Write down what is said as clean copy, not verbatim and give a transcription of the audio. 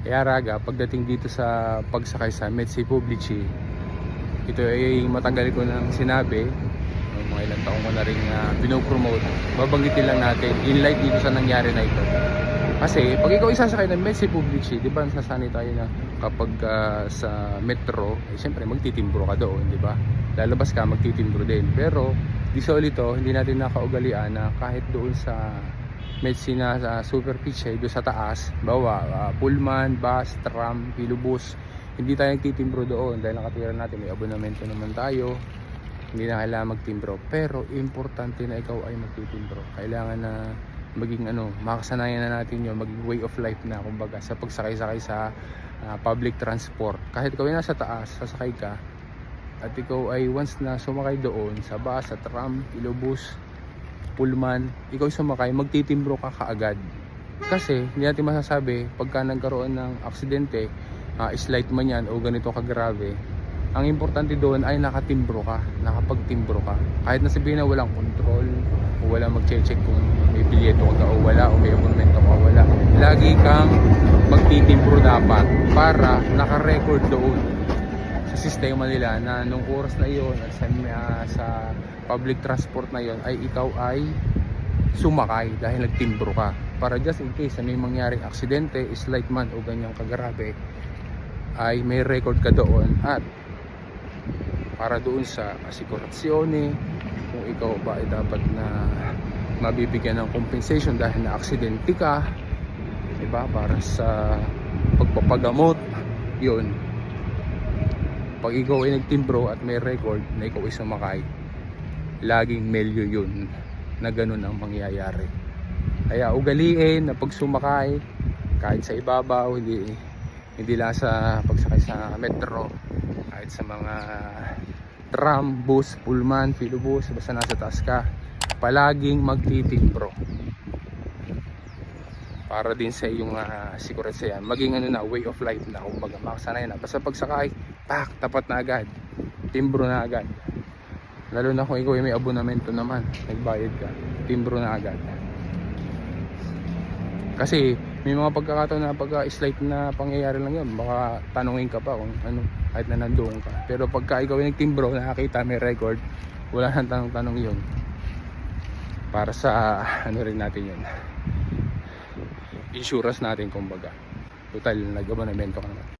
Kaya raga, pagdating dito sa pagsakay sa Mezzi Publici, ito ay matagal ko nang sinabi, mga ilang taong ko na rin pinopromote. Babanggitin lang natin in light dito sa nangyari na ito. Kasi pag ikaw isasakay ng Mezzi Publici, di ba nasasanay tayo na kapag sa metro, siyempre magtitimbro ka doon, di ba? Lalabas ka, magtitimbro din. Pero di solito, hindi natin nakaugalian na kahit doon sa Mezzi na sa superficie, doon sa taas, bawa pullman, bus, tram, filobus, hindi tayo nagtitimbro doon dahil nakatira natin, may abonamento naman tayo, hindi na kailangan magtimbro. Pero importante na ikaw ay magtitimbro. Kailangan na maging makasanayan na natin yun, maging way of life na kumbaga sa pagsakay-sakay sa public transport. Kahit ikaw ay nasa taas, sasakay ka at ikaw ay once na sumakay doon sa bus, sa tram, filobus, pullman, ikaw sumakay, magtitimbro ka kaagad. Kasi hindi natin masasabi pagka nagkaroon ng aksidente, slight man yan o ganito kagrabe. Ang importante doon ay nakatimbro ka, nakapagtimbro ka. Kahit na sabihin na walang control o wala magche-check kung may bilyeto ka o wala o may abonamento ka o wala. Lagi kang magtitimbro dapat para naka-record doon sa sistema nila na nung oras na iyon at sa public transport na yon ay ikaw ay sumakay dahil nagtimbro ka, para just in case may mangyaring aksidente, slight man o ganyang kagarabe, ay may record ka doon at para doon sa asikurasyone kung ikaw ba ay dapat na mabibigyan ng compensation dahil na aksidente ka, diba, para sa pagpapagamot yun. Pag ikaw ay nagtimbro at may record na ikaw ay sumakay, laging melyo yun na ganun ang mangyayari. Kaya ugaliin na pag sumakay kahit sa ibabaw, hindi lang sa pagsakay sa metro, kahit sa mga tram, bus, pullman, filobus, basta nasa taas ka, palaging magtitimbro para din sa iyong siguransa yan, maging na way of life na kumbaga makasanay na. Basta pagsakay, tapat na agad, timbro na agad. Lalo na kung ikaw ay may abonamento naman, nagbayad ka, timbro na agad. Kasi may mga pagkakataon na pagka-slight na pangyayari lang yun, baka tanungin ka pa kung ano, kahit na nandoon ka. Pero pagka ikaw ay nagtimbro, nakakita, may record, wala nang tanong-tanong yun. Para sa rin natin yun, insurance natin kumbaga. Total, nag-abonamento ka naman.